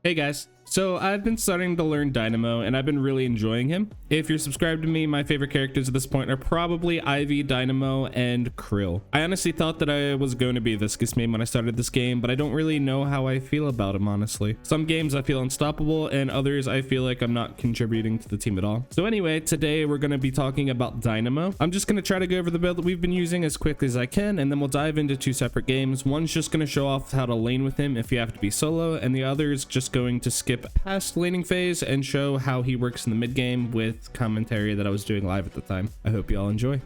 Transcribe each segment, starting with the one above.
Hey guys, so I've been starting to learn Dynamo and I've been really enjoying him. If you're subscribed to me, my favorite characters at this point are probably Ivy, Dynamo, and Krill. I honestly thought that I was going to be a Viscous main when I started this game, but I don't really know how I feel about him, honestly. Some games I feel unstoppable and others I feel like I'm not contributing to the team at all. So anyway, today we're going to be talking about Dynamo. I'm just going to try to go over the build that we've been using as quickly as I can, and then we'll dive into two separate games. One's just going to show off how to lane with him if you have to be solo, and the other is just going to skip past laning phase and show how he works in the mid game with commentary that I was doing live at the time. I hope you all enjoy.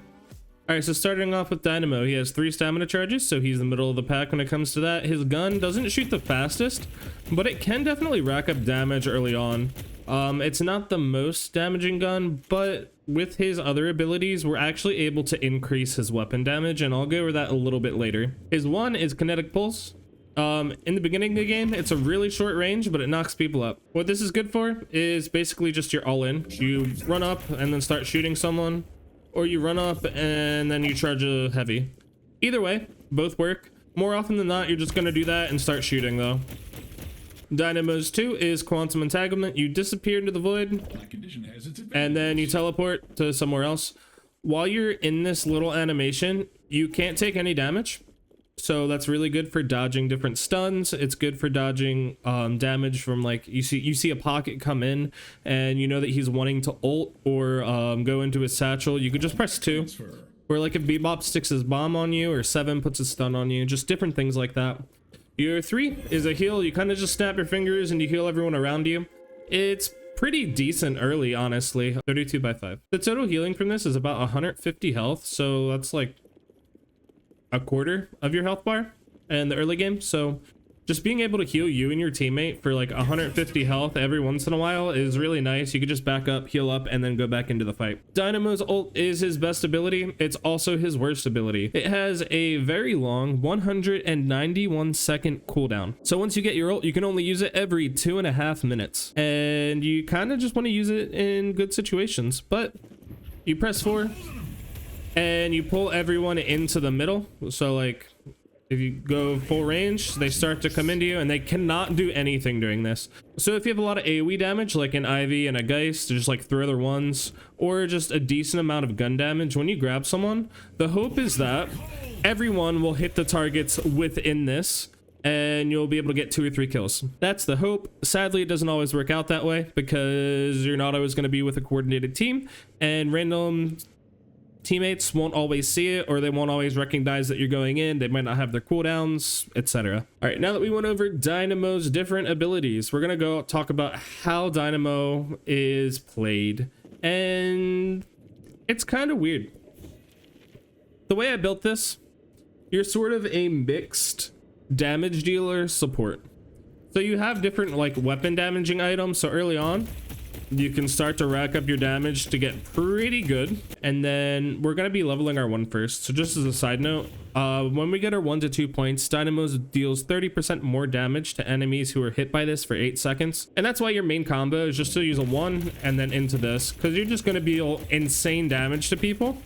Alright, so starting off with Dynamo, he has 3 stamina charges, so he's the middle of the pack when it comes to that. His gun doesn't shoot the fastest, but it can definitely rack up damage early on. It's not the most damaging gun, but with his other abilities, we're actually able to increase his weapon damage, and I'll go over that a little bit later. His one is Kinetic Pulse. In the beginning of the game, it's a really short range, but it knocks people up. What this is good for is basically just your all-in. You run up and then start shooting someone, or you run up and then you charge a heavy. Either way, both work. More often than not, you're just going to do that and start shooting though. Dynamo's 2 is Quantum Entanglement. You disappear into the void and then you teleport to somewhere else. While you're in this little animation, you can't take any damage. So that's really good for dodging different stuns. It's good for dodging damage from, like, you see a pocket come in and you know that he's wanting to ult or go into his satchel. You could just press 2. Or like if Bebop sticks his bomb on you or 7 puts a stun on you, just different things like that. Your 3 is a heal. You kind of just snap your fingers and you heal everyone around you. It's pretty decent early, honestly. 32 by 5. The total healing from this is about 150 health, so that's like a quarter of your health bar in the early game. So just being able to heal you and your teammate for like 150 health every once in a while is really nice. You could just back up, heal up, and then go back into the fight. Dynamo's ult is his best ability. It's also his worst ability. It has a very long 191 second cooldown. So once you get your ult, you can only use it every 2.5 minutes. And you kind of just want to use it in good situations. But you press 4 and you pull everyone into the middle. So like if you go full range, they start to come into you and they cannot do anything during this. So if you have a lot of AoE damage, like an Ivy and a Geist, just like throw their ones, or just a decent amount of gun damage, when you grab someone, the hope is that everyone will hit the targets within this and you'll be able to get 2 or 3 kills. That's the hope. Sadly, it doesn't always work out that way because you're not always going to be with a coordinated team, and random teammates won't always see it, or they won't always recognize that you're going in. They might not have their cooldowns, etc. All right, now that we went over Dynamo's different abilities, we're gonna go talk about how Dynamo is played, and it's kind of weird. The way I built this, you're sort of a mixed damage dealer support. So you have different like weapon damaging items. So early on, you can start to rack up your damage to get pretty good, and then we're going to be leveling our 1 first. So just as a side note, when we get our 1 to 2 points, Dynamo deals 30% more damage to enemies who are hit by this for 8 seconds. And that's why your main combo is just to use a 1 and then into this, because you're just going to deal insane damage to people,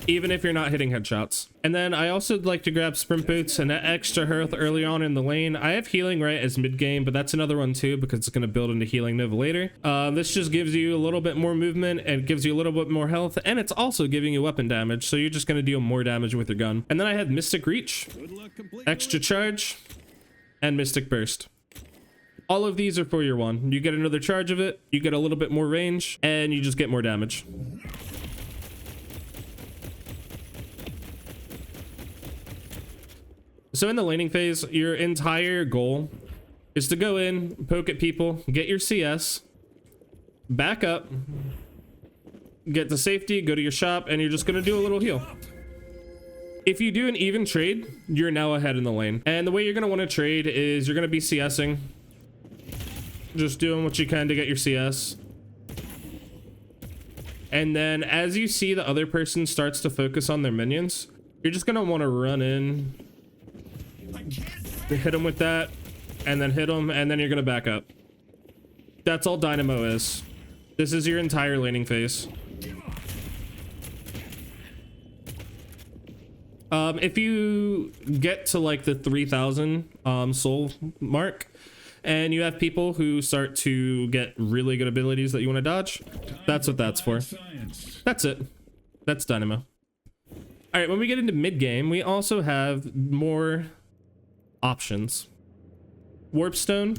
even if you're not hitting headshots. And then I also like to grab sprint boots and that extra health early on in the lane. I have healing right as mid game, but that's another one too because it's going to build into healing nova later. This just gives you a little bit more movement and gives you a little bit more health, and it's also giving you weapon damage, so you're just going to deal more damage with your gun. And then I had Mystic Reach, extra charge, and Mystic Burst. All of these are for your 1. You get another charge of it, you get a little bit more range, and you just get more damage. So in the laning phase, your entire goal is to go in, poke at people, get your CS, back up, get to safety, go to your shop, and you're just going to do a little heal. If you do an even trade, you're now ahead in the lane. And the way you're going to want to trade is you're going to be CSing. Just doing what you can to get your CS. And then as you see the other person starts to focus on their minions, you're just going to want to run in, hit him with that, and then hit him, and then you're gonna back up. That's all Dynamo is. This is your entire laning phase. If you get to like the 3,000 soul mark, and you have people who start to get really good abilities that you want to dodge. That's what that's for. That's it. That's Dynamo. All right, when we get into mid game, we also have more options. Warpstone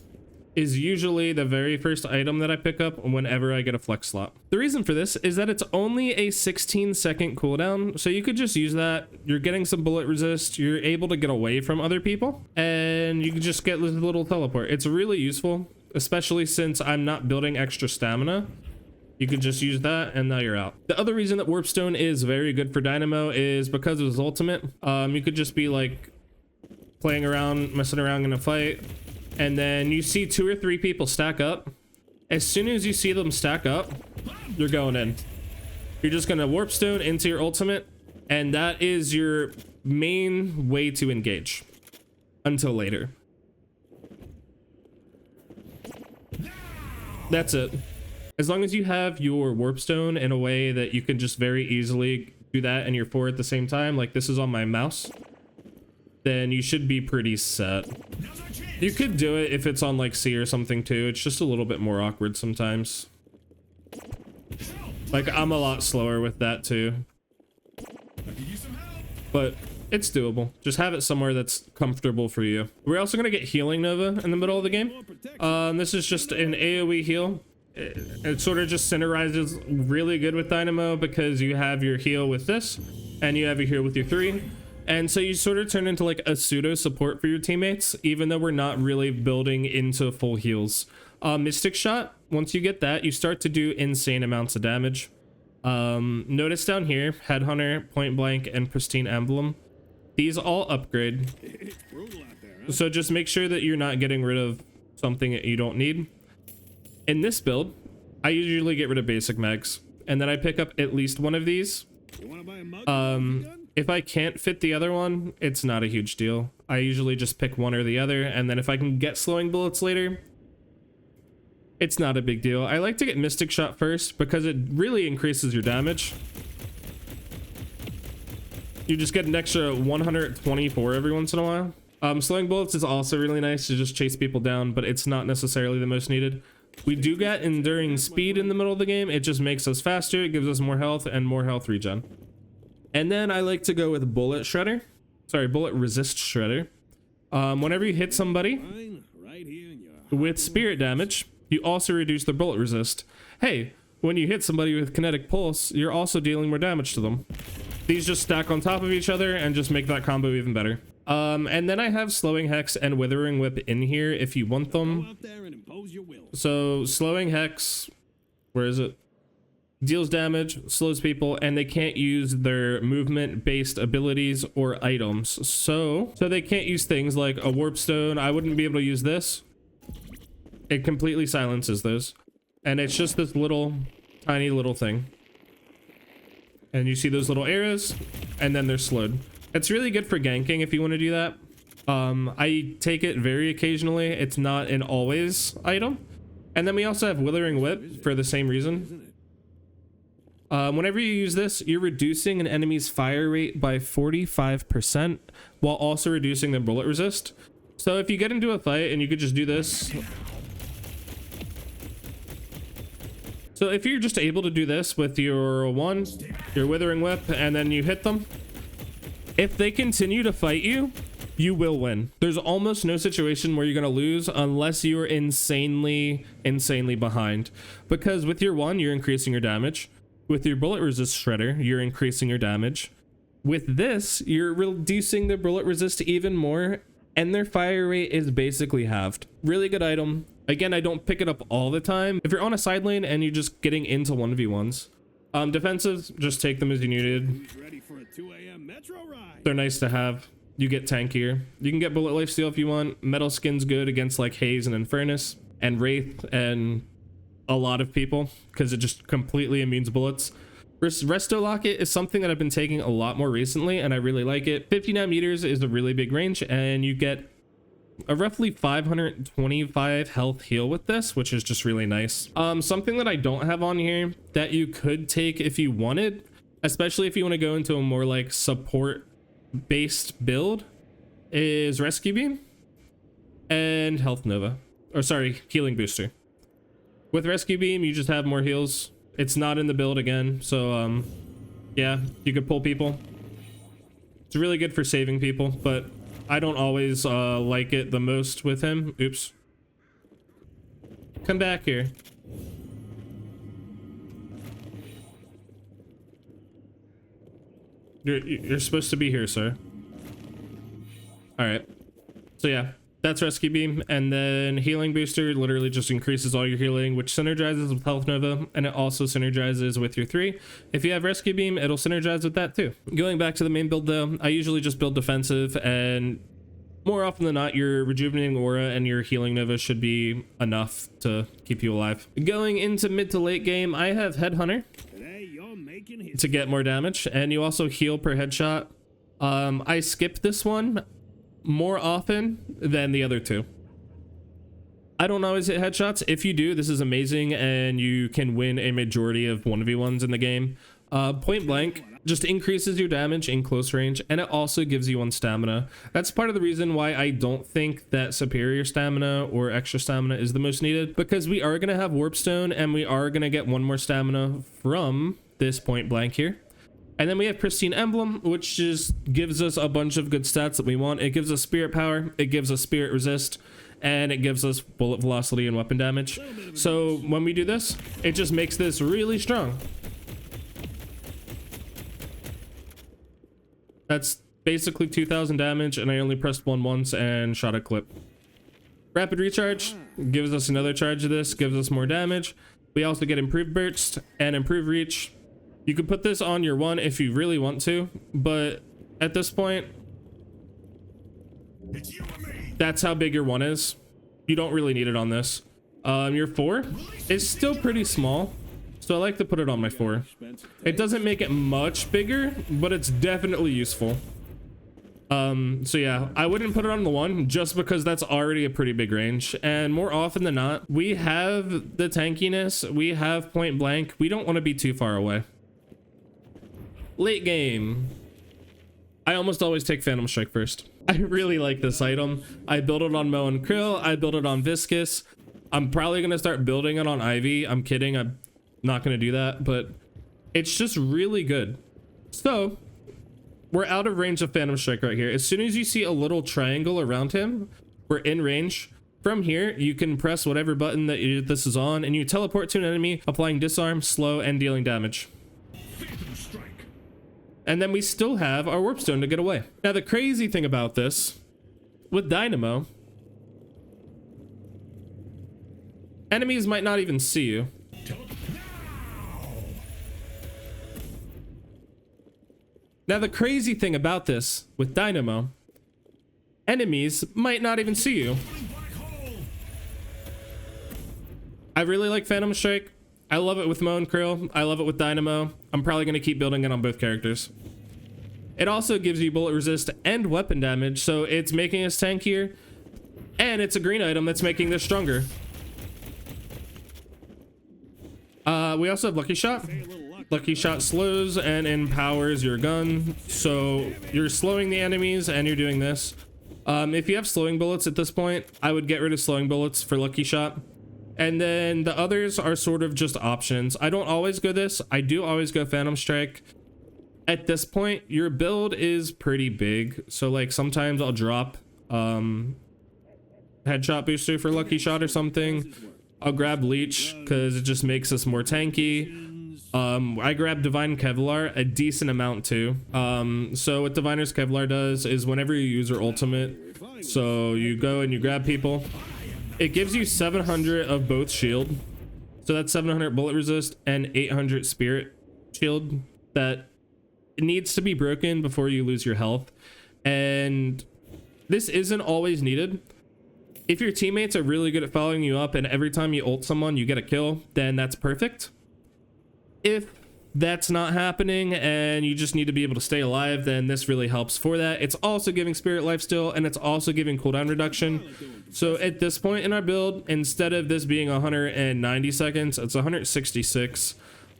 is usually the very first item that I pick up whenever I get a flex slot. The reason for this is that it's only a 16-second cooldown, so you could just use that. You're getting some bullet resist, you're able to get away from other people, and you can just get this little teleport. It's really useful, especially since I'm not building extra stamina. You can just use that and now you're out. The other reason that Warpstone is very good for Dynamo is because of his ultimate. You could just be like playing around, messing around in a fight, and then you see 2 or 3 people stack up. As soon as you see them stack up, you're going in. You're just gonna Warpstone into your ultimate, and that is your main way to engage until later. That's it. As long as you have your Warpstone in a way that you can just very easily do that and you're 4 at the same time, like this is on my mouse, then you should be pretty set. You could do it if it's on like C or something too. It's just a little bit more awkward sometimes. Like I'm a lot slower with that too. But it's doable. Just have it somewhere that's comfortable for you. We're also gonna get Healing Nova in the middle of the game. This is just an AoE heal. It sort of just centerizes really good with Dynamo because you have your heal with this and you have your heal with your 3. And so you sort of turn into like a pseudo support for your teammates, even though we're not really building into full heals. Mystic Shot, once you get that, you start to do insane amounts of damage. Notice down here, Headhunter, Point Blank, and Pristine Emblem. These all upgrade. So just make sure that you're not getting rid of something that you don't need. In this build, I usually get rid of basic mags, and then I pick up at least one of these. If I can't fit the other one, it's not a huge deal. I usually just pick one or the other, and then if I can get slowing bullets later, it's not a big deal. I like to get Mystic Shot first because it really increases your damage. You just get an extra 124 every once in a while. Slowing bullets is also really nice to just chase people down, but it's not necessarily the most needed. We do get Enduring Speed in the middle of the game. It just makes us faster, it gives us more health and more health regen. And then I like to go with Bullet Resist Shredder. Whenever you hit somebody with spirit damage, you also reduce their bullet resist. Hey, when you hit somebody with Kinetic Pulse, you're also dealing more damage to them. These just stack on top of each other and just make that combo even better. And then I have Slowing Hex and Withering Whip in here if you want them. So Slowing Hex, where is it? Deals damage, slows people, and they can't use their movement-based abilities or items. So they can't use things like a Warpstone. I wouldn't be able to use this. It completely silences those. And it's just this little, tiny little thing. And you see those little arrows, and then they're slowed. It's really good for ganking if you want to do that. I take it very occasionally. It's not an always item. And then we also have Withering Whip for the same reason. Whenever you use this, you're reducing an enemy's fire rate by 45% while also reducing their bullet resist. So if you get into a fight and you could just do this. So if you're just able to do this with your Withering Whip, and then you hit them, if they continue to fight you, you will win. There's almost no situation where you're going to lose unless you're insanely behind. Because with your 1, you're increasing your damage. With your Bullet Resist Shredder, you're increasing your damage. With this, you're reducing the bullet resist even more, and their fire rate is basically halved. Really good item. Again, I don't pick it up all the time. If you're on a side lane and you're just getting into 1v1s. Defensive, just take them as you needed. They're nice to have. You get tankier. You can get Bullet Lifesteal if you want. Metal Skin's good against like Haze and Infernus and Wraith and a lot of people because it just completely immunes bullets. Resto Locket is something that I've been taking a lot more recently and I really like it. 59 meters is a really big range and you get a roughly 525 health heal with this, which is just really nice. Something that I don't have on here that you could take if you wanted, especially if you want to go into a more like support based build, is Rescue Beam and Health Nova. or sorry, healing booster. With rescue beam, you just have more heals. It's not in the build again, so yeah, you could pull people. It's really good for saving people, but I don't always like it the most with him. Oops. Come back here. You're supposed to be here, sir. All right. So yeah, that's rescue beam, and then healing booster literally just increases all your healing, which synergizes with health nova, and it also synergizes with your 3. If you have rescue beam, it'll synergize with that too. Going back to the main build though, I usually just build defensive, and more often than not, your rejuvenating aura and your healing nova should be enough to keep you alive. Going into mid to late game, I have headhunter to get more damage, and you also heal per headshot. I skip this one more often than the other 2. I don't always hit headshots. If you do, this is amazing, and you can win a majority of 1v1s in the game. Point blank just increases your damage in close range, and it also gives you 1 stamina. That's part of the reason why I don't think that superior stamina or extra stamina is the most needed, because we are going to have warp stone, and we are going to get 1 more stamina from this point blank here. And then we have pristine emblem, which just gives us a bunch of good stats that we want. It gives us spirit power, it gives us spirit resist, and it gives us bullet velocity and weapon damage. So when we do this, it just makes this really strong. That's basically 2,000 damage, and I only pressed 1 once and shot a clip. Rapid recharge gives us another charge of this, gives us more damage. We also get improved burst and improved reach. You could put this on your 1 if you really want to, but at this point, that's how big your 1 is. You don't really need it on this. Your 4 is still pretty small, so I like to put it on my 4. It doesn't make it much bigger, but it's definitely useful. So yeah, I wouldn't put it on the 1 just because that's already a pretty big range. And more often than not, we have the tankiness, we have point blank. We don't want to be too far away. Late game, I almost always take Phantom Strike first. I really like this item. I build it on Mo and Krill. I build it on Viscous. I'm probably going to start building it on Ivy. I'm kidding. I'm not going to do that, but it's just really good. So we're out of range of Phantom Strike right here. As soon as you see a little triangle around him, we're in range. From here, you can press whatever button that this is on, and you teleport to an enemy, applying disarm, slow, and dealing damage. And then we still have our warp stone to get away. Now the crazy thing about this, with Dynamo, enemies might not even see you. Now the crazy thing about this, with Dynamo, enemies might not even see you. I really like Phantom Strike. I love it with Mo and Krill. I love it with Dynamo. I'm probably going to keep building it on both characters. It also gives you bullet resist and weapon damage, so it's making us tankier. And it's a green item that's making this stronger. We also have Lucky Shot. Lucky Shot slows and empowers your gun. So you're slowing the enemies and you're doing this. If you have slowing bullets at this point, I would get rid of slowing bullets for Lucky Shot. And then the others are sort of just options. I don't always go this. I do always go Phantom Strike. At this point, your build is pretty big. So like sometimes I'll drop headshot booster for Lucky Shot or something. I'll grab Leech because it just makes us more tanky. I grab Divine Kevlar a decent amount too. So what Diviner's Kevlar does is whenever you use your ultimate, so you go and you grab people, it gives you 700 of both shield. So that's 700 bullet resist and 800 spirit shield that needs to be broken before you lose your health. And this isn't always needed. If your teammates are really good at following you up and every time you ult someone you get a kill, then that's perfect. If that's not happening and you just need to be able to stay alive, then this really helps for that. It's also giving spirit lifesteal and it's also giving cooldown reduction. So at this point in our build, instead of this being 190 seconds, it's 166.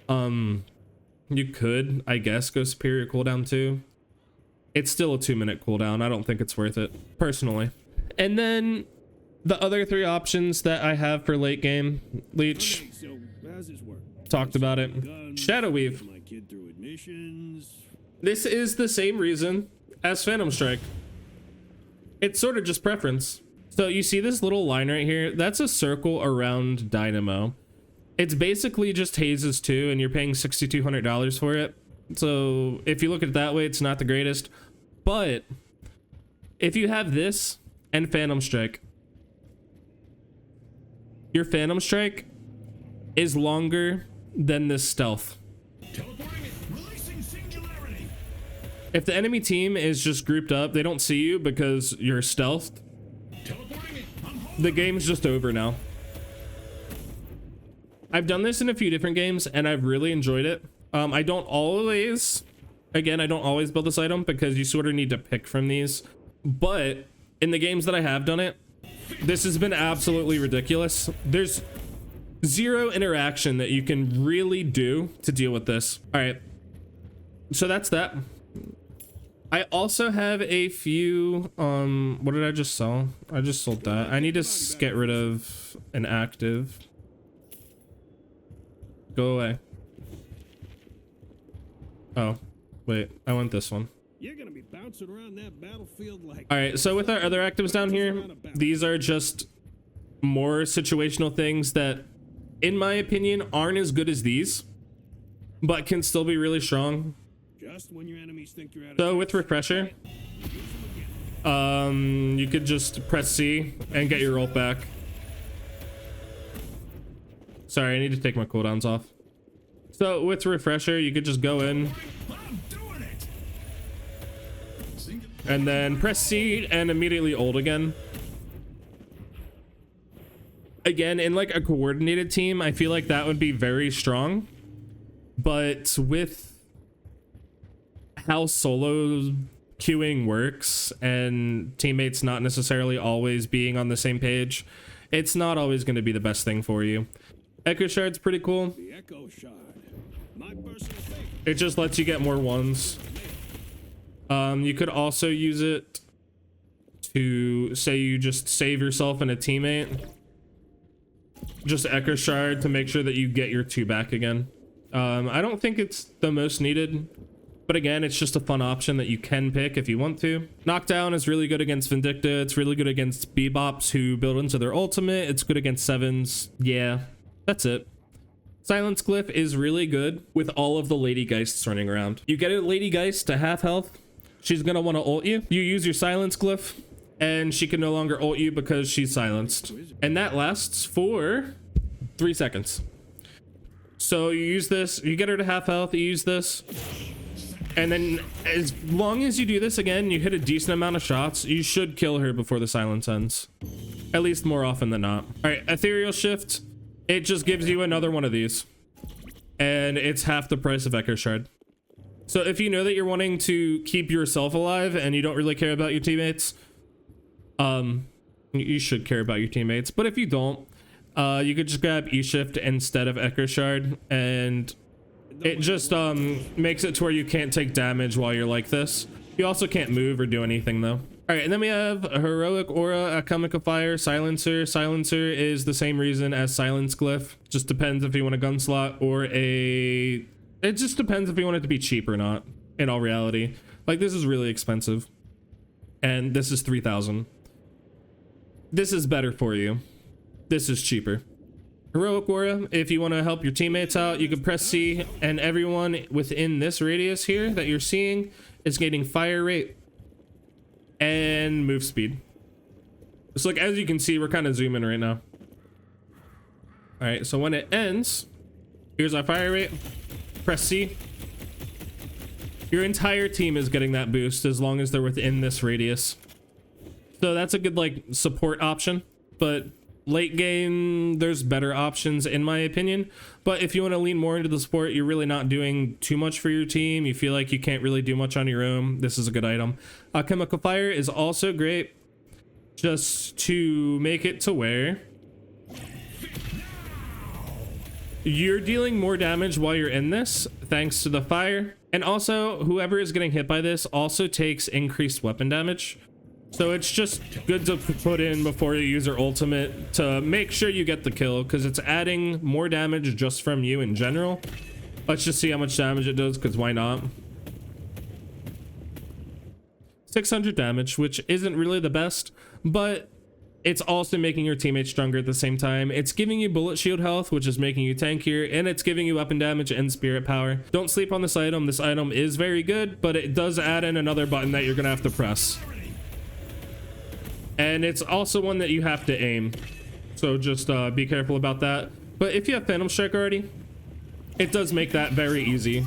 You could, I guess, go superior cooldown too. It's still a 2-minute cooldown. I don't think it's worth it personally. And then The other three options that I have for late game, Leech, So, how's this work? talked about it. Shadow Weave. My kid through admissions. This is the same reason as Phantom Strike. It's sort of just preference. So you see this little line right here? That's a circle around Dynamo. It's basically just Hazes 2, and you're paying $6,200 for it. So if you look at it that way, it's not the greatest. But if you have this and Phantom Strike, your Phantom Strike is longer than this stealth. If the enemy team is just grouped up, they don't see you because you're stealthed. The game's just over now. I've done this in a few different games and I've really enjoyed it. I don't always build this item because you sort of need to pick from these. But in the games that I have done it, this has been absolutely ridiculous. There's zero interaction that you can really do to deal with this. All right, so that's that. I also have a few, what did I just sell? I just sold that. I need to get rid of an active. Go away. Oh, wait, I want this one. You're gonna be bouncing around that battlefield like. All right, so with our other actives down here, these are just more situational things that, in my opinion, aren't as good as these, but can still be really strong. Just when your enemies think you're out of So with Refresher, you could just press C and get your ult back. Sorry, I need to take my cooldowns off. So with Refresher, you could just go in and then press C and immediately ult again. Again, in like a coordinated team, I feel like that would be very strong. But with how solo queuing works and teammates not necessarily always being on the same page, it's not always going to be the best thing for you. Echo Shard's pretty cool. The Echo Shard. My personal favorite. It just lets you get more ones. You could also use it to say you just save yourself and a teammate. Just Echo Shard to make sure that you get your 2 back again. I don't think it's the most needed, but again, it's just a fun option that you can pick if you want to. Knockdown is really good against Vindicta. It's really good against Bebops who build into their ultimate. It's good against Sevens. Yeah, that's it. Silence Glyph is really good with all of the Lady Geists running around. You get a Lady Geist to half health. She's gonna want to ult you. You use your Silence Glyph and she can no longer ult you because she's silenced. And that lasts for 3 seconds. So you use this, you get her to half health, you use this. And then as long as you do this again, you hit a decent amount of shots, you should kill her before the silence ends. At least more often than not. All right, Ethereal Shift. It just gives you another one of these. And it's half the price of Echo Shard. So if you know that you're wanting to keep yourself alive and you don't really care about your teammates, you should care about your teammates. But if you don't, you could just grab E-Shift instead of Echo Shard, and it just makes it to where you can't take damage while you're like this. You also can't move or do anything though. All right, and then we have a Heroic Aura, a Chemical Fire, Silencer. Silencer is the same reason as Silence Glyph. Just depends if you want a gun slot or a... It just depends if you want it to be cheap or not, in all reality. Like, this is really expensive. And this is 3,000. This is better for you. This is cheaper. Heroic Aura, if you want to help your teammates out, you can press C, and everyone within this radius here that you're seeing is getting fire rate and move speed. So like, as you can see, we're kind of zooming right now. All right, so when it ends, here's our fire rate. Press C. Your entire team is getting that boost as long as they're within this radius. So that's a good like support option, but late game, there's better options in my opinion. But if you want to lean more into the support, you're really not doing too much for your team, you feel like you can't really do much on your own, this is a good item. Chemical Fire is also great just to make it to where you're dealing more damage while you're in this thanks to the fire. And also, whoever is getting hit by this also takes increased weapon damage. So it's just good to put in before you use your ultimate to make sure you get the kill, because it's adding more damage just from you in general. Let's just see how much damage it does, because why not? 600 damage, which isn't really the best, but it's also making your teammates stronger at the same time. It's giving you bullet shield health, which is making you tankier, and it's giving you weapon damage and spirit power. Don't sleep on this item. This item is very good, but it does add in another button that you're gonna have to press. And it's also one that you have to aim. So just be careful about that. But if you have Phantom Strike already, it does make that very easy.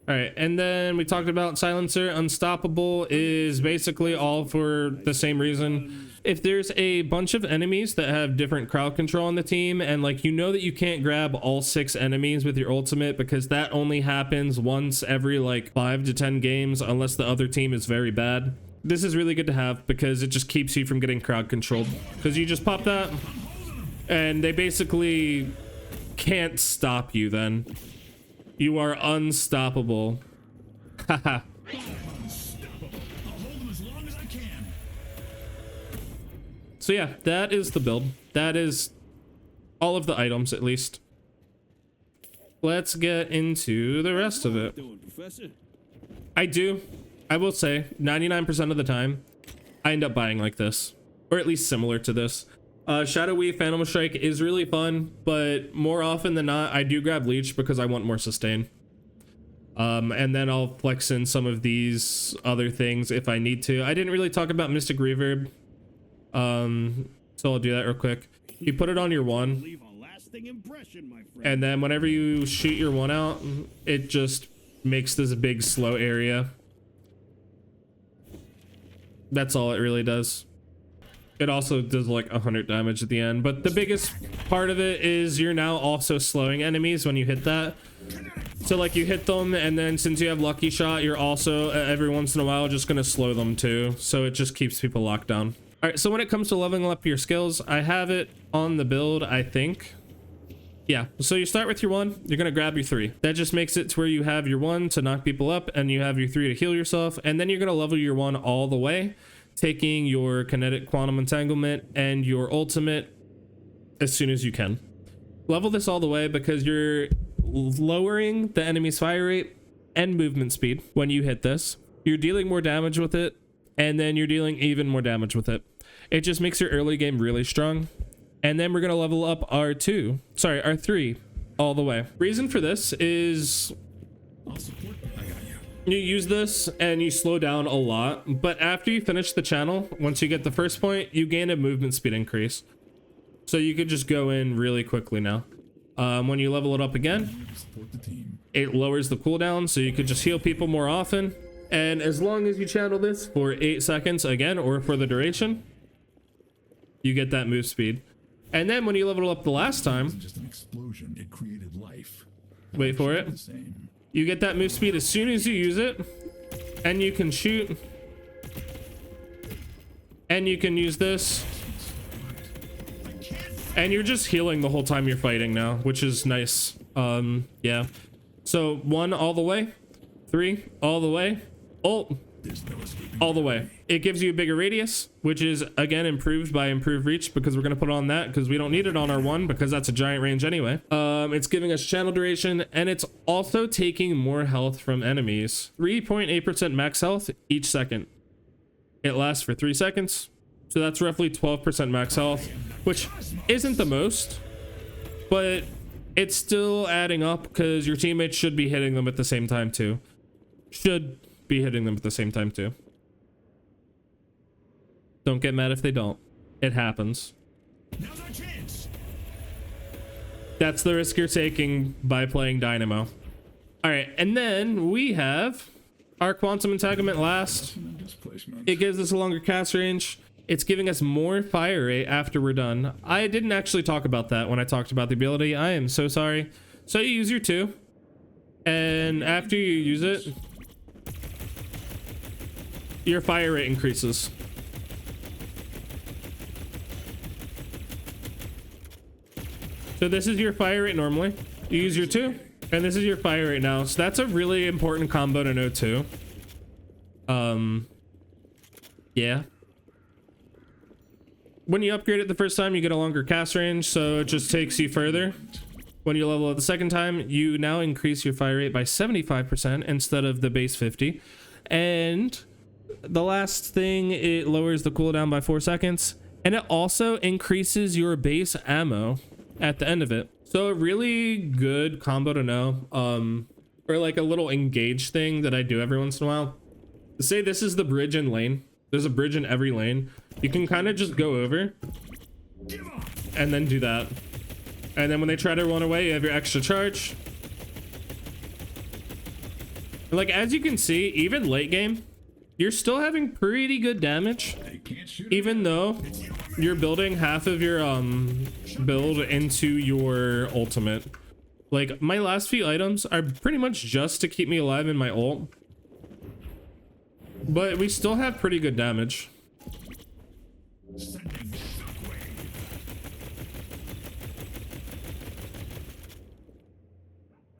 All right, and then we talked about Silencer. Unstoppable is basically all for the same reason. If there's a bunch of enemies that have different crowd control on the team, and like you know that you can't grab all 6 enemies with your ultimate because that only happens once every like 5 to 10 games unless the other team is very bad. This is really good to have because it just keeps you from getting crowd controlled, because you just pop that and they basically can't stop you then. You are unstoppable. Haha. So yeah, that is the build. That is all of the items, at least. Let's get into the rest of it. I will say 99% of the time I end up buying like this, or at least similar to this. Shadowy Phantom Strike is really fun, but more often than not, I do grab Leech because I want more sustain. And then I'll flex in some of these other things if I need to. I didn't really talk about Mystic Reverb, so I'll do that real quick. You put it on your 1, and then whenever you shoot your 1 out, it just makes this big slow area. That's all it really does. It also does like 100 damage at the end, but the biggest part of it is you're now also slowing enemies when you hit that. So like you hit them, and then since you have Lucky Shot, you're also every once in a while just gonna slow them too. So it just keeps people locked down. All right, so when it comes to leveling up your skills, I have it on the build, I think. Yeah, so you start with your 1, you're gonna grab your 3. That just makes it to where you have your 1 to knock people up, and you have your 3 to heal yourself, and then you're gonna level your 1 all the way, taking your kinetic quantum entanglement and your ultimate as soon as you can. Level this all the way because you're lowering the enemy's fire rate and movement speed when you hit this. You're dealing more damage with it, and then you're dealing even more damage with it. It just makes your early game really strong. And then we're gonna level up our 3 all the way. Reason for this is you use this and you slow down a lot, but after you finish the channel, once you get the first point, you gain a movement speed increase. So you could just go in really quickly now. When you level it up again, it lowers the cooldown, so you could just heal people more often. And as long as you channel this for 8 seconds again, or for the duration, you get that move speed. And then when you level up the last time, just an explosion. It created life. Wait for it. You get that move speed as soon as you use it, and you can shoot, and you can use this, and you're just healing the whole time you're fighting now, which is nice. Yeah. So 1 all the way, 3 all the way, ult all the way. It gives you a bigger radius, which is again improved by improved reach, because we're going to put on that because we don't need it on our 1 because that's a giant range anyway. It's giving us channel duration, and it's also taking more health from enemies. 3.8% max health each second. It lasts for 3 seconds, so that's roughly 12% max health, which isn't the most, but it's still adding up because your teammates should be hitting them at the same time too. Don't get mad if they don't. It happens. That's the risk you're taking by playing Dynamo. All right, and then we have our quantum entanglement last. It gives us a longer cast range. It's giving us more fire rate after we're done. I didn't actually talk about that when I talked about the ability. I am so sorry. So you use your 2, and after you use it, your fire rate increases. So this is your fire rate normally. You use your 2, And this is your fire right now. So that's a really important combo to know too. Yeah. When you upgrade it the first time, you get a longer cast range, so it just takes you further. When you level it the second time, you now increase your fire rate by 75% instead of the base 50. And the last thing, it lowers the cooldown by 4 seconds. And it also increases your base ammo at the end of it. So a really good combo to know. Or like a little engage thing that I do every once in a while. Say this is the bridge in lane. There's a bridge in every lane. You can kind of just go over and then do that. And then when they try to run away, you have your extra charge. And like, as you can see, even late game, you're still having pretty good damage, even though you're building half of your build into your ultimate. Like, my last few items are pretty much just to keep me alive in my ult, but we still have pretty good damage.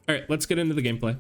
All right, let's get into the gameplay.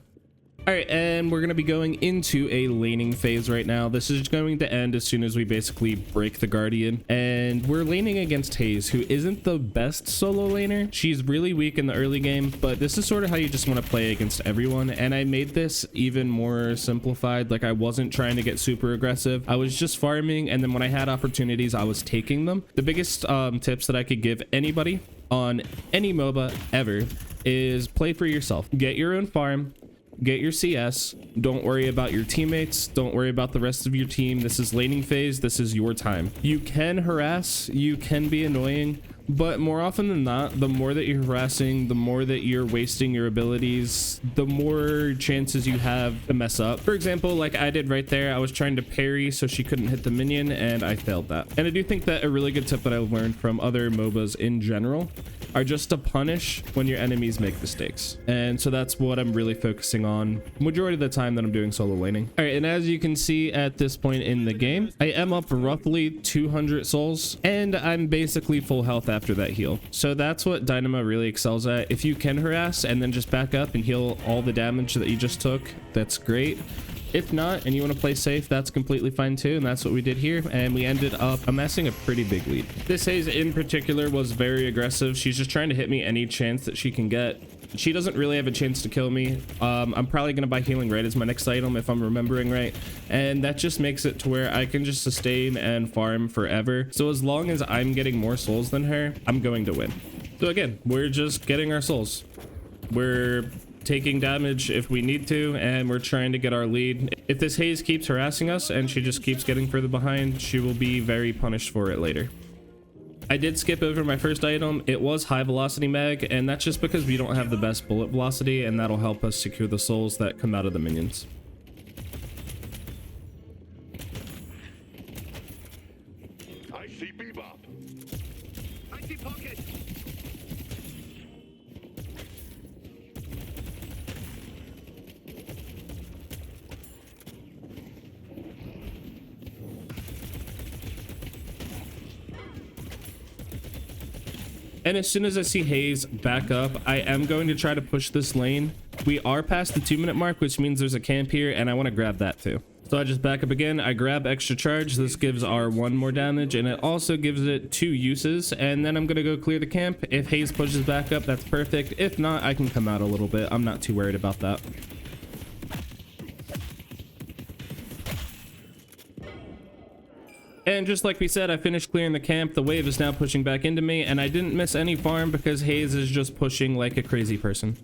All right, and we're going to be going into a laning phase right now. This is going to end as soon as we basically break the Guardian. And we're laning against Hayes, who isn't the best solo laner. She's really weak in the early game, but this is sort of how you just want to play against everyone. And I made this even more simplified. Like, I wasn't trying to get super aggressive. I was just farming, and then when I had opportunities, I was taking them. The biggest tips that I could give anybody on any MOBA ever is play for yourself. Get your own farm. Get your CS. Don't worry about your teammates. Don't worry about the rest of your team. This is laning phase. This is your time. You can harass. You can be annoying. But more often than not, the more that you're harassing, the more that you're wasting your abilities, the more chances you have to mess up. For example, like I did right there, I was trying to parry so she couldn't hit the minion, and I failed that. And I do think that a really good tip that I've learned from other MOBAs in general are just to punish when your enemies make mistakes. And so that's what I'm really focusing on majority of the time that I'm doing solo laning. All right, and as you can see at this point in the game, I am up roughly 200 souls, and I'm basically full health after that heal. So that's what Dynamo really excels at. If you can harass and then just back up and heal all the damage that you just took, that's great. If not, and you want to play safe, that's completely fine too, and that's what we did here, and we ended up amassing a pretty big lead. This Hayes in particular was very aggressive. She's just trying to hit me any chance that she can get. She doesn't really have a chance to kill me. I'm probably going to buy Healing Right as my next item if I'm remembering right, and that just makes it to where I can just sustain and farm forever. So as long as I'm getting more souls than her, I'm going to win. So again, we're just getting our souls. We're taking damage if we need to, and we're trying to get our lead. If this Hayes keeps harassing us and she just keeps getting further behind, she will be very punished for it later. I did skip over my first item. It was high velocity mag, and that's just because we don't have the best bullet velocity, and that'll help us secure the souls that come out of the minions. I see Bebop. I see Pocket. And as soon as I see Hayes back up, I am going to try to push this lane. We are past the 2-minute mark, which means there's a camp here, and I want to grab that too. So I just back up again. I grab extra charge. This gives our 1 more damage, and it also gives it 2 uses. And then I'm going to go clear the camp. If Hayes pushes back up, that's perfect. If not, I can come out a little bit. I'm not too worried about that. And just like we said, I finished clearing the camp. The wave is now pushing back into me, and I didn't miss any farm because Hayes is just pushing like a crazy person.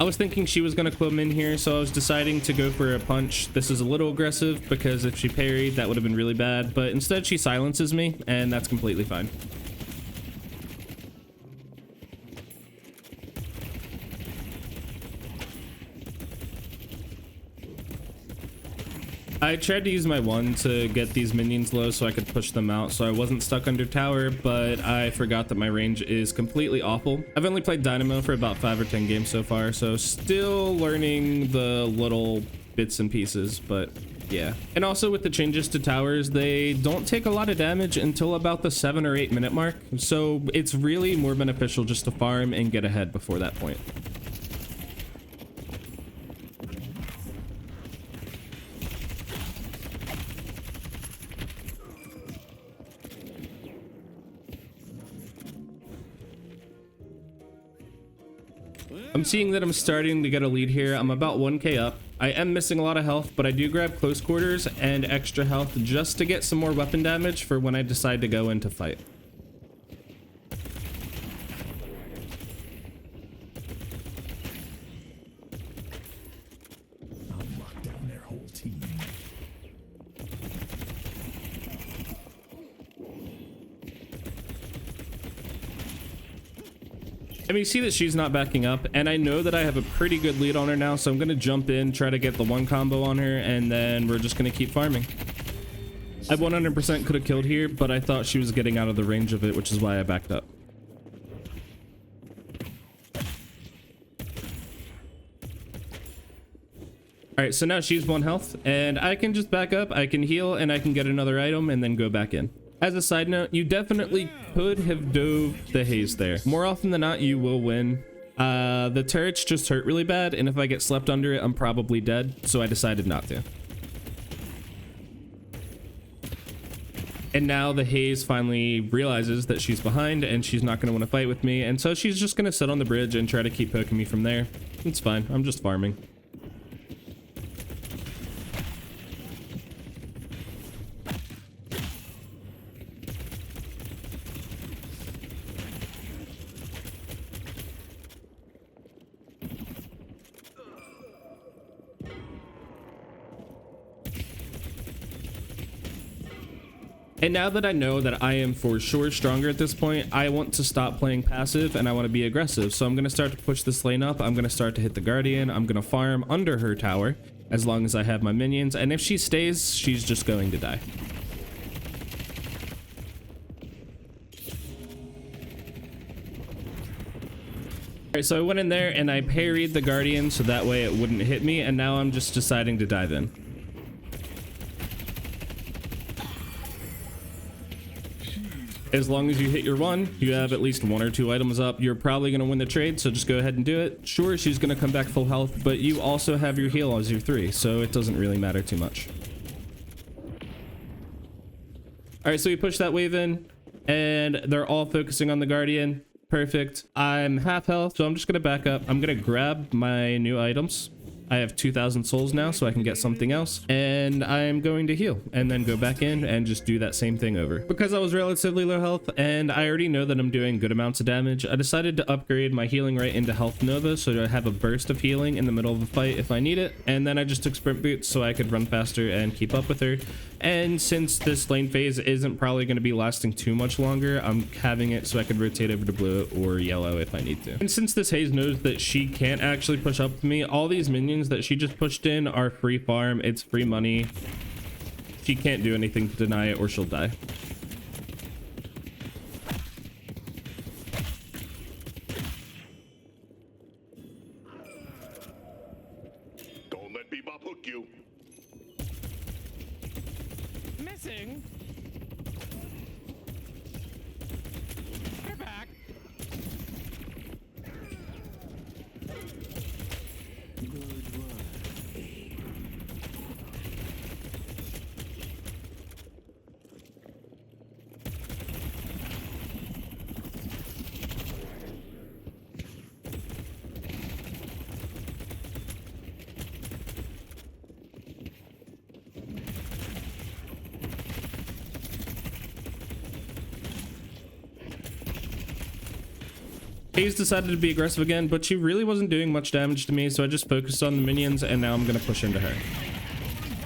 I was thinking she was going to come in here, so I was deciding to go for a punch. This is a little aggressive because if she parried, that would have been really bad, but instead she silences me, and that's completely fine. I tried to use my 1 to get these minions low so I could push them out so I wasn't stuck under tower, but I forgot that my range is completely awful. I've only played Dynamo for about 5 or 10 games so far, so still learning the little bits and pieces, but yeah. And also with the changes to towers, they don't take a lot of damage until about the 7 or 8 minute mark, so it's really more beneficial just to farm and get ahead before that point. I'm seeing that I'm starting to get a lead here. I'm about 1k up. I am missing a lot of health, but I do grab close quarters and extra health just to get some more weapon damage for when I decide to go into fight. I'll lock down their whole team. I mean, you see that she's not backing up, and I know that I have a pretty good lead on her now, so I'm going to jump in, try to get the one combo on her, and then we're just going to keep farming. I 100% could have killed here, but I thought she was getting out of the range of it, which is why I backed up. Alright, so now she's 1 health, and I can just back up, I can heal, and I can get another item, and then go back in. As a side note, you definitely could have dove the haze there. More often than not, you will win. The turrets just hurt really bad, and if I get slept under it, I'm probably dead, so I decided not to. And now the haze finally realizes that she's behind, and she's not going to want to fight with me, and so she's just going to sit on the bridge and try to keep poking me from there. It's fine, I'm just farming. And now that I know that I am for sure stronger at this point, I want to stop playing passive and I want to be aggressive. So I'm going to start to push this lane up. I'm going to start to hit the Guardian. I'm going to farm under her tower as long as I have my minions. And if she stays, she's just going to die. Alright, so I went in there and I parried the Guardian so that way it wouldn't hit me. And now I'm just deciding to dive in. As long as you hit your one, you have at least 1 or 2 items up, you're probably going to win the trade, so just go ahead and do it. Sure, she's going to come back full health, but you also have your heal as your 3, so it doesn't really matter too much. Alright, so we push that wave in, and they're all focusing on the Guardian. Perfect. I'm half health, so I'm just going to back up. I'm going to grab my new items. I have 2,000 souls now, so I can get something else. And I'm going to heal and then go back in and just do that same thing over. Because I was relatively low health and I already know that I'm doing good amounts of damage, I decided to upgrade my healing right into Health Nova so that I have a burst of healing in the middle of a fight if I need it. And then I just took sprint boots so I could run faster and keep up with her. And since this lane phase isn't probably going to be lasting too much longer, I'm having it so I could rotate over to blue or yellow if I need to. And since this haze knows that she can't actually push up to me, all these minions that she just pushed in are free farm. It's free money. She can't do anything to deny it or she'll die. Don't let Bebop hook you. Missing. They're back. Haze decided to be aggressive again, but she really wasn't doing much damage to me, so I just focused on the minions, and now I'm going to push into her.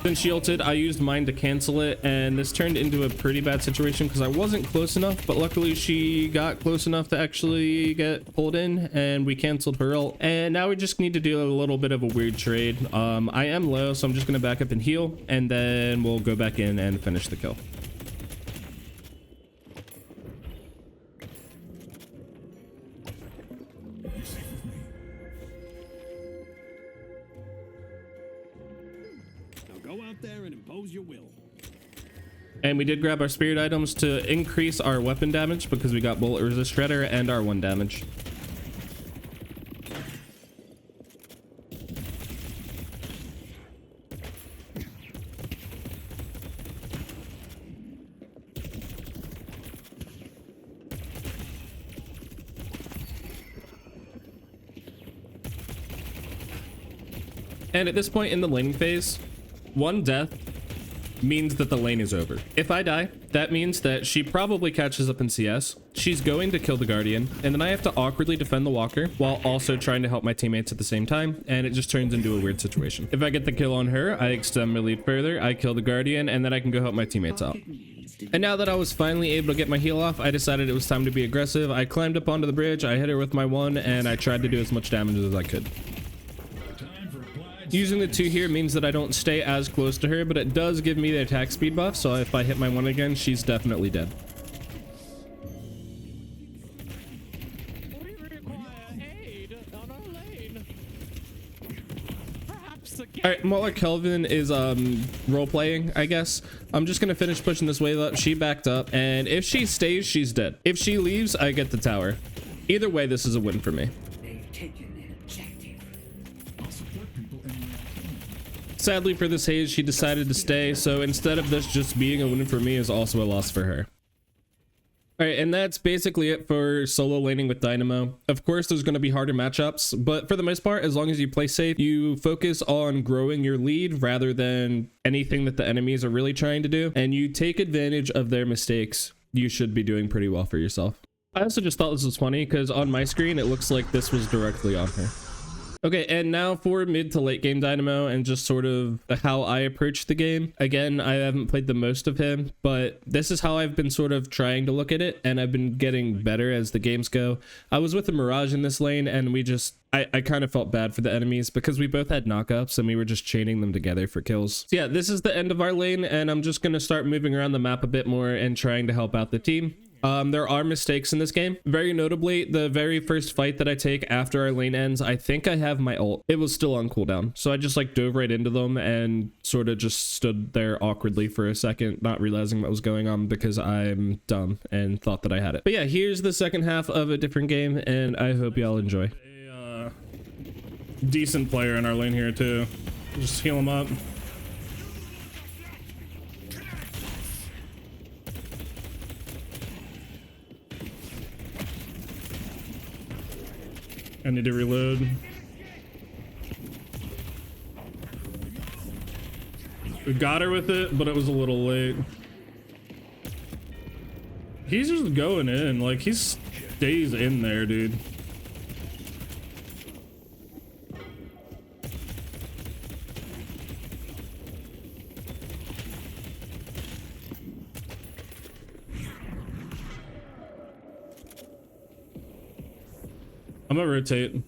Since she ulted, I used mine to cancel it, and this turned into a pretty bad situation because I wasn't close enough, but luckily she got close enough to actually get pulled in, and we canceled her ult. And now we just need to do a little bit of a weird trade. I am low, so I'm just going to back up and heal, and then we'll go back in and finish the kill. You're safe with me. Now go out there and impose your will. And we did grab our spirit items to increase our weapon damage because we got bullet resist shredder and our 1 damage. And at this point in the laning phase, one death means that the lane is over. If I die, that means that she probably catches up in CS. She's going to kill the Guardian, and then I have to awkwardly defend the Walker while also trying to help my teammates at the same time, and it just turns into a weird situation. If I get the kill on her, I extend my lead further, I kill the Guardian, and then I can go help my teammates out. And now that I was finally able to get my heal off, I decided it was time to be aggressive. I climbed up onto the bridge, I hit her with my 1, and I tried to do as much damage as I could. Using the 2 here means that I don't stay as close to her, but it does give me the attack speed buff, so if I hit my 1 again, she's definitely dead. We require aid on our lane. Perhaps again. All right, while Kelvin is role-playing, I guess, I'm just gonna finish pushing this wave up. She backed up, and if she stays, she's dead. If she leaves, I get the tower. Either way, this is a win for me. Sadly for this Haze, she decided to stay, so instead of this just being a win for me is also a loss for her. Alright, and that's basically it for solo laning with Dynamo. Of course, there's going to be harder matchups, but for the most part, as long as you play safe, you focus on growing your lead rather than anything that the enemies are really trying to do, and you take advantage of their mistakes, you should be doing pretty well for yourself. I also just thought this was funny because on my screen, it looks like this was directly on her. Okay, and now for mid to late game Dynamo and just sort of how I approach the game. Again, I haven't played the most of him, but this is how I've been sort of trying to look at it, and I've been getting better as the games go. I was with a Mirage in this lane, and I kind of felt bad for the enemies because we both had knockups and we were just chaining them together for kills. So yeah, this is the end of our lane, and I'm just going to start moving around the map a bit more and trying to help out the team. There are mistakes in this game. Very notably, the very first fight that I take after our lane ends, I think I have my ult. It was still on cooldown. So I just like dove right into them and sort of just stood there awkwardly for a second, not realizing what was going on because I'm dumb and thought that I had it. But yeah, here's the second half of a different game, and I hope y'all enjoy. A decent player in our lane here too. Just heal him up. I need to reload. We got her with it, but it was a little late. He's just going in, like he stays in there, dude. I'm gonna rotate.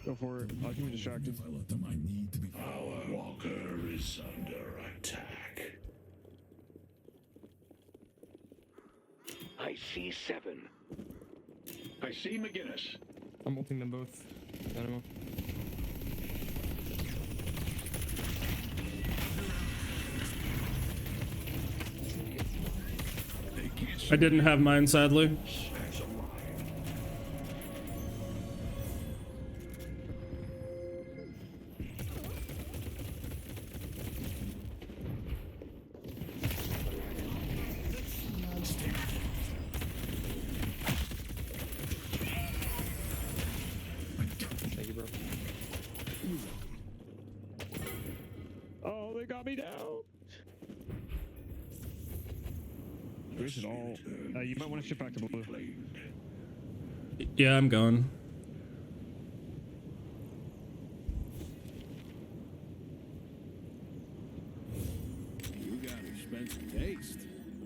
Go for it. I'll keep you distracted. If I let them, I need to be. Our walker is under attack. I see 7. I see McGinnis. I'm ulting them both. Dynamo. I didn't have mine, sadly. Thank you, bro. Oh, they got me down. This is all. You might want to shift back to blue. Yeah, I'm going. You got expensive taste.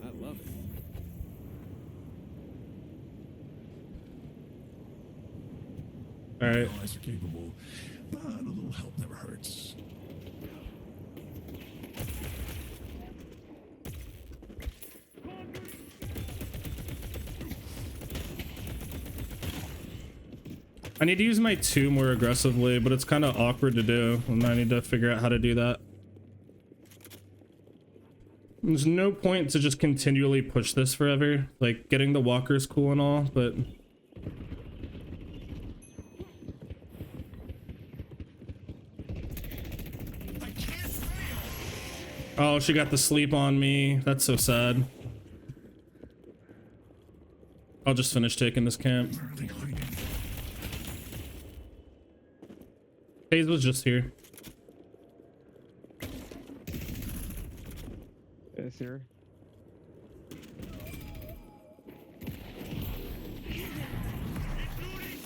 I love it. All right. Allies are capable, but a little help never hurts. I need to use my 2 more aggressively, but it's kind of awkward to do, and I need to figure out how to do that. There's no point to just continually push this forever. Like, getting the walkers cool and all, but... Oh, she got the sleep on me. That's so sad. I'll just finish taking this camp. FaZe was just here. Yes, sir.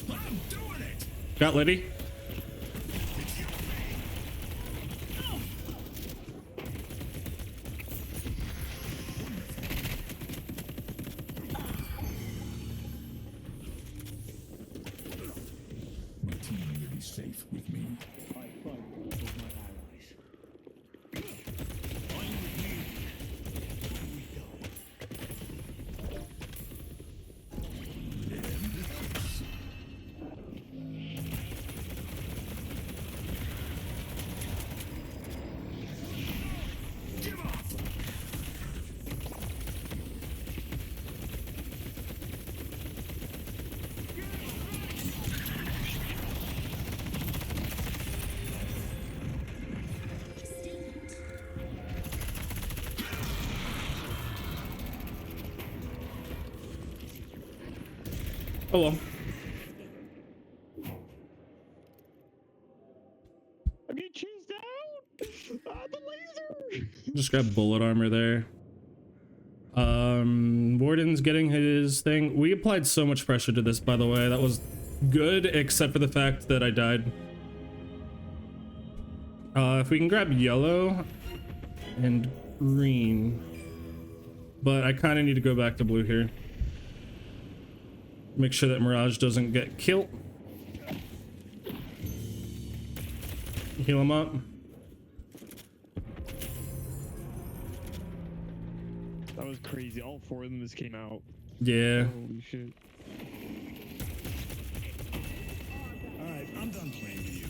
I'm doing it. Got Liddy. My team will be safe with me. Oh well. I'm getting chased out. The laser. Just got bullet armor there. Warden's getting his thing. We applied so much pressure to this, by the way. That was good, except for the fact that I died. If we can grab yellow and green, but I kind of need to go back to blue here. Make sure that Mirage doesn't get killed. Heal him up. That was crazy. All 4 of them just came out. Yeah. Holy shit. Alright, I'm done playing with you.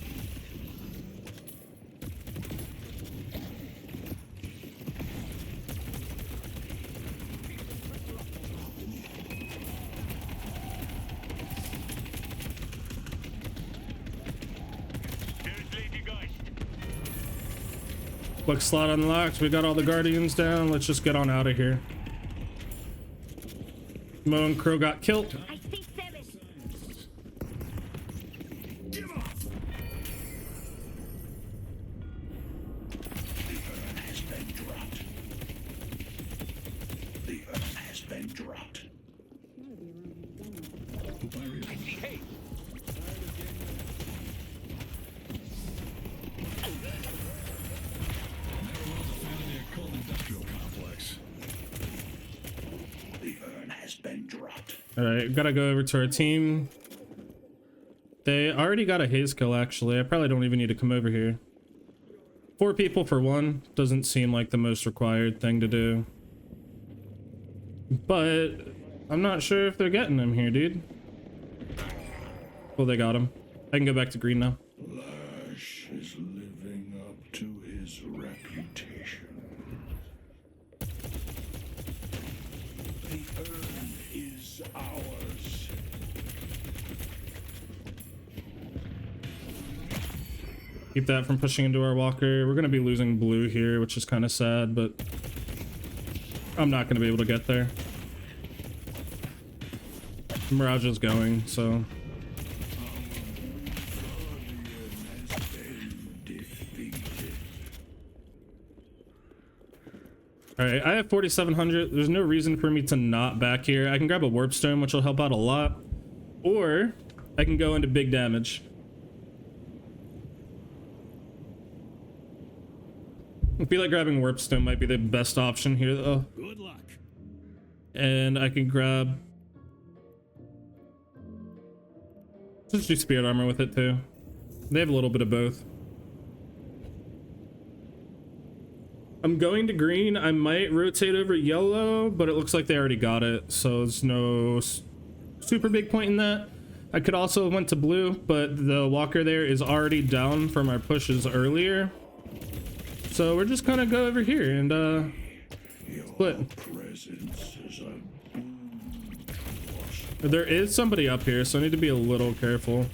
Quick slot unlocked. We got all the Guardians down. Let's just get on out of here. Mo and Crow got killed. I see 7. Give up! The urn has been dropped. The urn has been dropped. Hey, Cold industrial complex. The urn has been dropped. All right, gotta go over to our team. They already got a haze kill, actually. I probably don't even need to come over here. 4 people for 1 doesn't seem like the most required thing to do. But I'm not sure if they're getting him here, dude. Well, they got him. I can go back to green now. Lash is living up to his reputation. The urn is ours. Keep that from pushing into our walker. We're gonna be losing blue here, which is kind of sad, but I'm not gonna be able to get there. Mirage is going, so alright, I have 4,700. There's no reason for me to not back here. I can grab a warp stone, which will help out a lot, or I can go into big damage. I feel like grabbing warp stone might be the best option here, though. good luck. And I can grab, let's do spirit armor with it too. They have a little bit of both. I'm going to green. I might rotate over yellow, but it looks like they already got it, so there's no super big point in that. I could also have went to blue, but the walker there is already down from our pushes earlier. So we're just gonna go over here and split. Presence is a boon to us. There is somebody up here, so I need to be a little careful.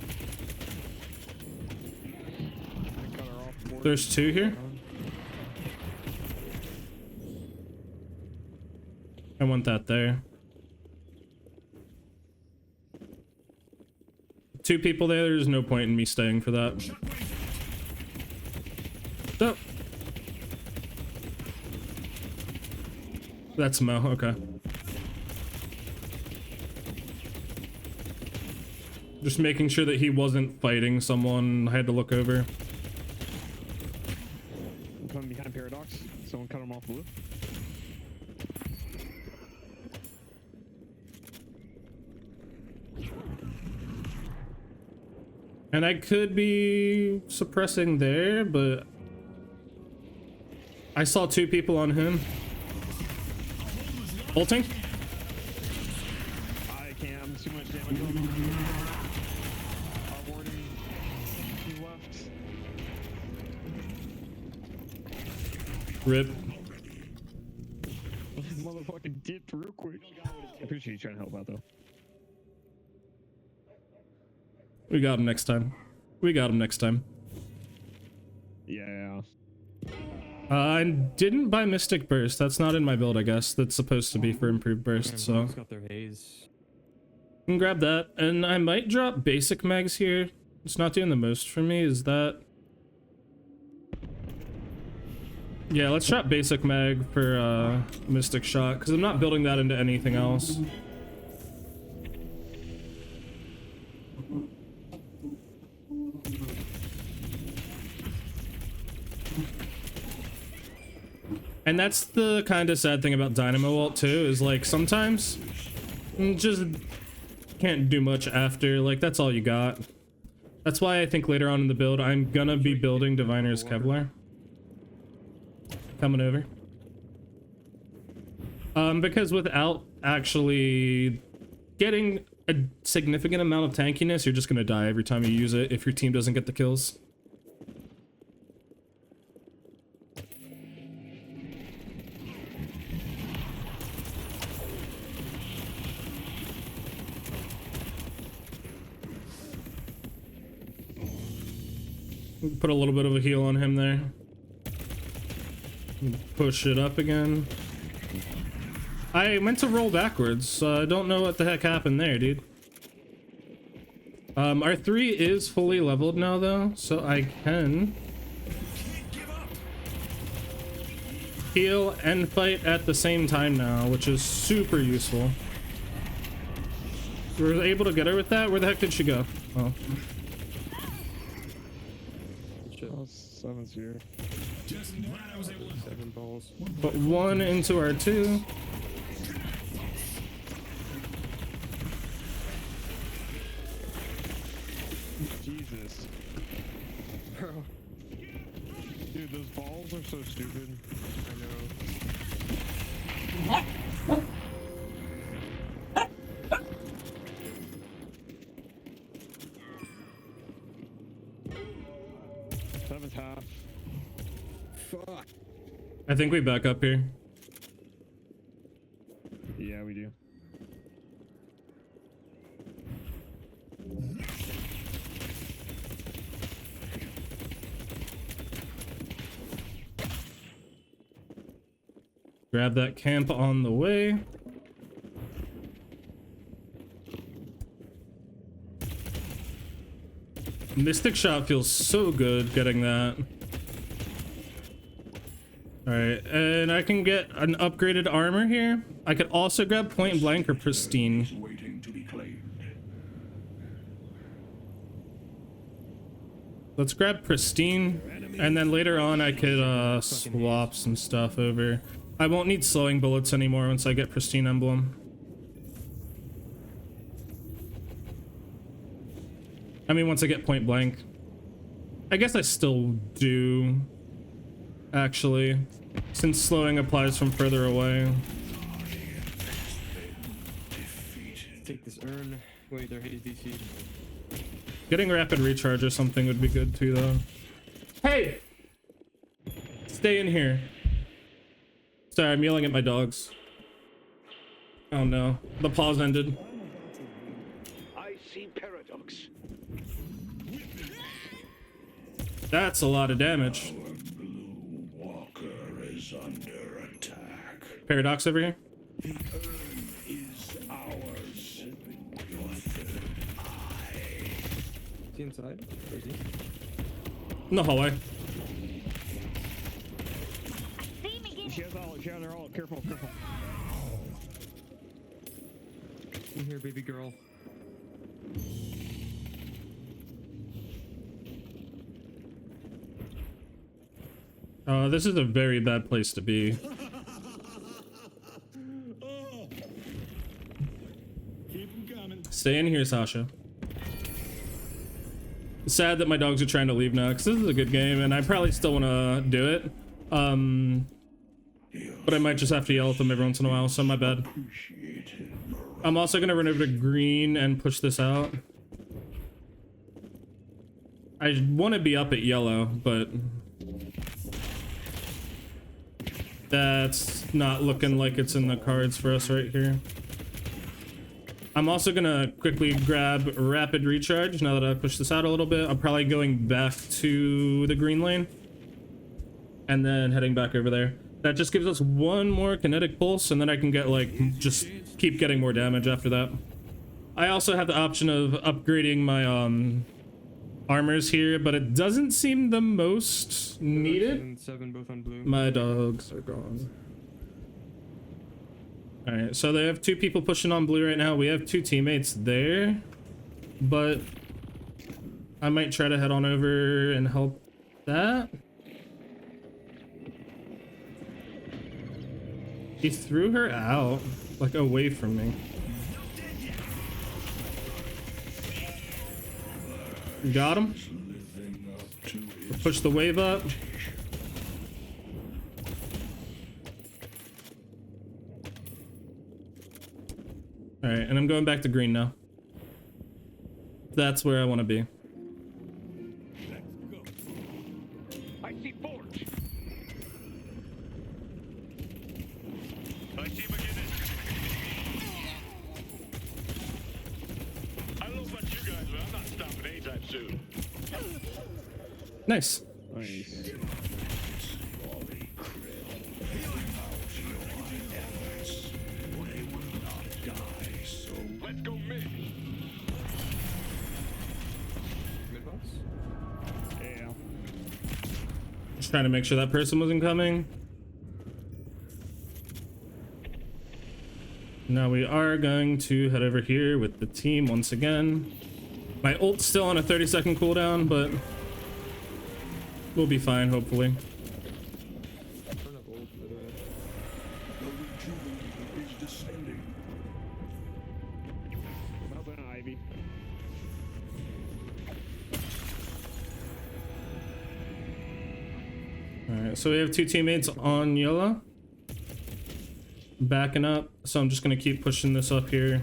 I cut her off more. There's 2 here. I want that there. 2 people there. There's no point in me staying for that. Oh. That's Mo, okay. Just making sure that he wasn't fighting someone I had to look over. I'm coming behind Paradox. Someone cut him off blue. And I could be suppressing there, but I saw 2 people on him. Ulting? I can't. I'm too much damage on him. Warning. He left. Rip. Motherfucking dipped real quick. I appreciate you trying to help out though. We got him next time. We got him next time. Yeah. I didn't buy Mystic Burst. That's not in my build, I guess. That's supposed to be for improved burst, so. Got their haze. Can grab that. And I might drop basic mags here. It's not doing the most for me. Is that... Yeah, let's drop basic mag for Mystic Shot, because I'm not building that into anything else. And that's the kind of sad thing about Dynamo ult too, is like sometimes you just can't do much after, like that's all you got. That's why I think later on in the build I'm gonna be building Diviner's Kevlar. Coming over. Because without actually getting a significant amount of tankiness, you're just gonna die every time you use it if your team doesn't get the kills. Put a little bit of a heal on him there. Push it up again. I meant to roll backwards, so I don't know what the heck happened there, dude. Our 3 is fully leveled now, though, so I can heal and fight at the same time now, which is super useful. We were able to get her with that? Where the heck did she go? Oh. Oh, 7's here. Just glad I was able to 7 balls. Put 1 into our 2. Jesus. Bro. Dude, those balls are so stupid. I know. Seven's half. Fuck. I think we back up here. Yeah, we do. Grab that camp on the way. Mystic Shot feels so good getting that. Alright, and I can get an upgraded armor here. I could also grab Point Blank or Pristine. Waiting to be claimed. Let's grab Pristine, and then later on I could swap some stuff over. I won't need slowing bullets anymore once I get Pristine Emblem. I mean, once I get Point Blank. I guess I still do, actually, since slowing applies from further away. Take this urn. Wait, their haze DC. Getting rapid recharge or something would be good too, though. Hey! Stay in here. Sorry, I'm yelling at my dogs. Oh no, the pause ended. I see paradox. That's a lot of damage. Blue Walker is under attack. Paradox over here. The urn is ours. Your third eye. Is he inside? Where is he? In the hallway. She has her all. Careful. In here, baby girl. This is a very bad place to be. Keep them coming. Stay in here, Sasha. Sad that my dogs are trying to leave now, because this is a good game, and I probably still want to do it. But I might just have to yell at them every once in a while, so my bad. I'm also going to run over to green and push this out. I want to be up at yellow, but that's not looking like it's in the cards for us right here. I'm also gonna quickly grab rapid recharge now that I've pushed this out a little bit. I'm probably going back to the green lane and then heading back over there. That just gives us one more kinetic pulse, and then I can get like just keep getting more damage after that. I also have the option of upgrading my armors here, but it doesn't seem the most needed. 7, both on blue. My dogs are gone. All right, so they have 2 people pushing on blue right now. We have 2 teammates there, but I might try to head on over and help that. He threw her out, like away from me. Got him. Push the wave up. All right, and I'm going back to green now. That's where I want to be. I see Forge. I see McGinnis. I don't know about you guys, but I'm not stopping anytime soon. Nice. Nice. Let's go mid. Mid box? Yeah. Just trying to make sure that person wasn't coming. Now we are going to head over here with the team once again. My ult's still on a 30-second cooldown, but we'll be fine, hopefully. Turn up old, by the way. The rejuvenator is descending. I'm helping Ivy. Alright, so we have 2 teammates on yellow. Backing up, so I'm just gonna keep pushing this up here.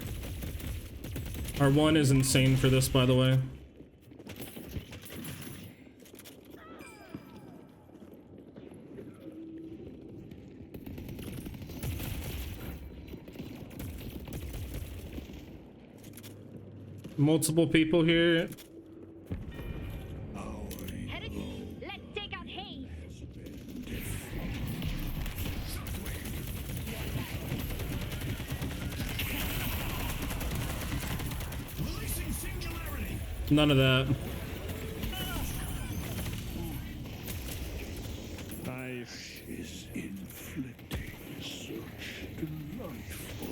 Our 1 is insane for this, by the way. Multiple people here. Headed. Let's take out Hayes. Releasing singularity. None of that. Nice. Is inflicting such delightful.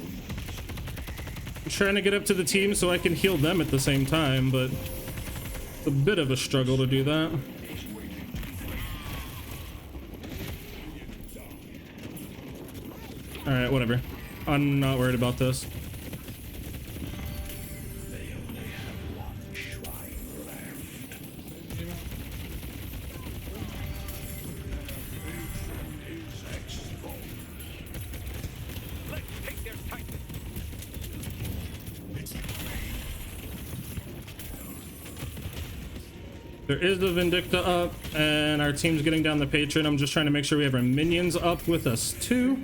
I'm trying to get up to the team so I can heal them at the same time, but it's a bit of a struggle to do that. Alright, whatever. I'm not worried about this. They only have one shrine left. Is exposed. Let's take their titan. There is the Vindicta up, and our team's getting down the patron. I'm just trying to make sure we have our minions up with us too.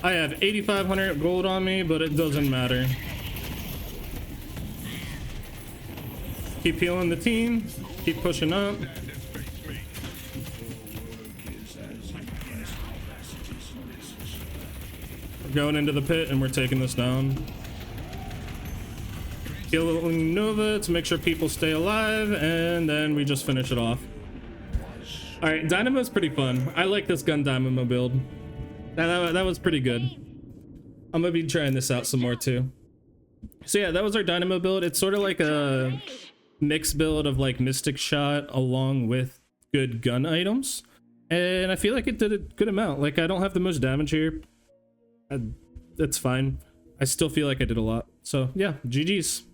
I have 8,500 gold on me, but it doesn't matter. Keep healing the team. Keep pushing up. We're going into the pit, and we're taking this down. Healing Nova to make sure people stay alive, and then we just finish it off. All right, Dynamo's pretty fun. I like this gun Dynamo build. That was pretty good. I'm gonna be trying this out some more too. So yeah, that was our Dynamo build. It's sort of like a mixed build of like Mystic Shot along with good gun items. And I feel like it did a good amount. Like, I don't have the most damage here. That's fine. I still feel like I did a lot. So yeah, GG's.